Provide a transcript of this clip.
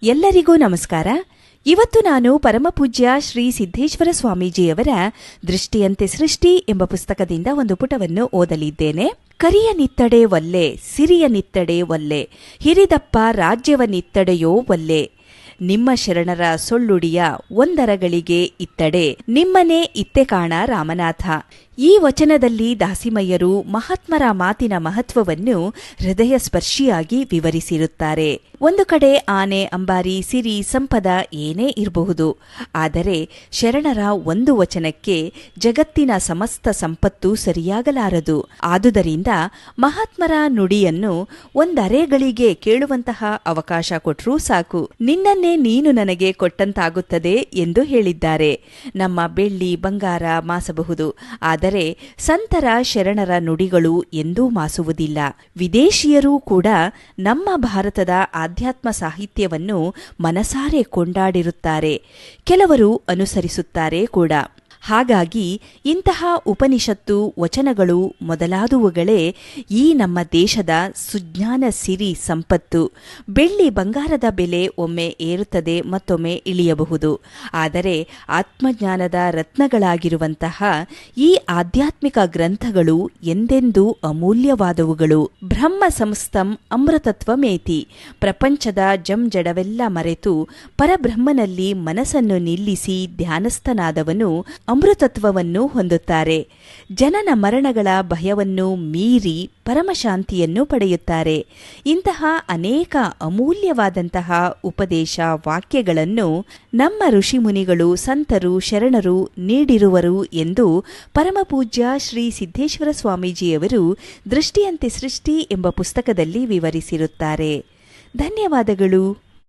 ಎಲ್ಲರಿಗೂ ನಮಸ್ಕಾರ. ಇವತ್ತು ನಾನು ಪರಮಪೂಜ್ಯ ಶ್ರೀ ಸಿದ್ದೇಶ್ವರ ಸ್ವಾಮೀಜಿಯವರ ದೃಷ್ಟಿಯಂತೆ ಸೃಷ್ಟಿ ಎಂಬ ಪುಸ್ತಕದಿಂದ ಒಂದು ಪುಟವನ್ನು ಓದಲಿದ್ದೇನೆ. ಕರಿಯ ನಿತ್ತಡೆ ಒಲ್ಲೆ, ಸಿರಿಯ ನಿತ್ತಡೆ ಒಲ್ಲೆ, ಹಿರಿದಪ್ಪ ರಾಜ್ಯವ ನಿತ್ತಡೆಯೋ ಒಲ್ಲೆ. ನಿಮ್ಮ ಶರಣರ ಸೊಳ್ಳುಡಿಯ ಒಂದರಗಳಿಗೆ ಇತ್ತಡೆ, ನಿಮ್ಮನೆ ಇತ್ತೆ ಕಾಣ ರಾಮನಾಥ. ಈ ವಚನದಲ್ಲಿ ದಾಸಿಮಯ್ಯರು ಮಹಾತ್ಮರ ಮಾತಿನ ಮಹತ್ವವನ್ನು ಹೃದಯ ಸ್ಪರ್ಶಿಯಾಗಿ ವಿವರಿಸಿರುತ್ತಾರೆ. ಒಂದು ಕಡೆ ಆನೆ, ಅಂಬಾರಿ, ಸಿರಿ, ಸಂಪದ ಏನೇ ಇರಬಹುದು, ಆದರೆ ಶರಣರ ಒಂದು ವಚನಕ್ಕೆ ಜಗತ್ತಿನ ಸಮಸ್ತ ಸಂಪತ್ತು ಸರಿಯಾಗಲಾರದು. ಆದುದರಿಂದ ಮಹಾತ್ಮರ ನುಡಿಯನ್ನು ಒಂದರೆಗಳಿಗೆ ಕೇಳುವಂತಹ ಅವಕಾಶ ಕೊಟ್ಟರೂ ಸಾಕು, ನಿನ್ನನ್ನೇ ನೀನು ನನಗೆ ಕೊಟ್ಟಂತಾಗುತ್ತದೆ ಎಂದು ಹೇಳಿದ್ದಾರೆ. ನಮ್ಮ ಬೆಳ್ಳಿ ಬಂಗಾರ ಮಾಸಬಹುದು, ಆದರೆ ಸಂತರ ಶರಣರ ನುಡಿಗಳು ಎಂದೂ ಮಾಸುವುದಿಲ್ಲ. ವಿದೇಶಿಯರೂ ಕೂಡ ನಮ್ಮ ಭಾರತದ ಆಧ್ಯಾತ್ಮ ಸಾಹಿತ್ಯವನ್ನು ಮನಸಾರೆ ಕೊಂಡಾಡಿರುತ್ತಾರೆ, ಕೆಲವರು ಅನುಸರಿಸುತ್ತಾರೆ ಕೂಡ. ಹಾಗಾಗಿ ಇಂತಹ ಉಪನಿಷತ್ತು ವಚನಗಳು ಮೊದಲಾದವುಗಳೇ ಈ ನಮ್ಮ ದೇಶದ ಸುಜ್ಞಾನ ಸಿರಿ ಸಂಪತ್ತು. ಬೆಳ್ಳಿ ಬಂಗಾರದ ಬೆಲೆ ಒಮ್ಮೆ ಏರುತ್ತದೆ, ಮತ್ತೊಮ್ಮೆ ಇಳಿಯಬಹುದು. ಆದರೆ ಆತ್ಮಜ್ಞಾನದ ರತ್ನಗಳಾಗಿರುವಂತಹ ಈ ಆಧ್ಯಾತ್ಮಿಕ ಗ್ರಂಥಗಳು ಎಂದೆಂದೂ ಅಮೂಲ್ಯವಾದವುಗಳು. ಬ್ರಹ್ಮ ಸಂಸ್ಥಂ ಅಮೃತತ್ವಮೇತಿ. ಪ್ರಪಂಚದ ಜಂಜಡವೆಲ್ಲ ಮರೆತು ಪರಬ್ರಹ್ಮನಲ್ಲಿ ಮನಸ್ಸನ್ನು ನಿಲ್ಲಿಸಿ ಧ್ಯಾನಸ್ಥನಾದವನು ಅಮೃತತ್ವವನ್ನು ಹೊಂದುತ್ತಾರೆ. ಜನನ ಮರಣಗಳ ಭಯವನ್ನು ಮೀರಿ ಪರಮಶಾಂತಿಯನ್ನು ಪಡೆಯುತ್ತಾರೆ. ಇಂತಹ ಅನೇಕ ಅಮೂಲ್ಯವಾದಂತಹ ಉಪದೇಶ ವಾಕ್ಯಗಳನ್ನು ನಮ್ಮ ಋಷಿಮುನಿಗಳು, ಸಂತರು, ಶರಣರು ನೀಡಿರುವರು ಎಂದು ಪರಮಪೂಜ್ಯ ಶ್ರೀ ಸಿದ್ದೇಶ್ವರ ಸ್ವಾಮೀಜಿಯವರು ದೃಷ್ಟಿಯಂತೆ ಸೃಷ್ಟಿ ಎಂಬ ಪುಸ್ತಕದಲ್ಲಿ ವಿವರಿಸಿರುತ್ತಾರೆ. ಧನ್ಯವಾದಗಳು.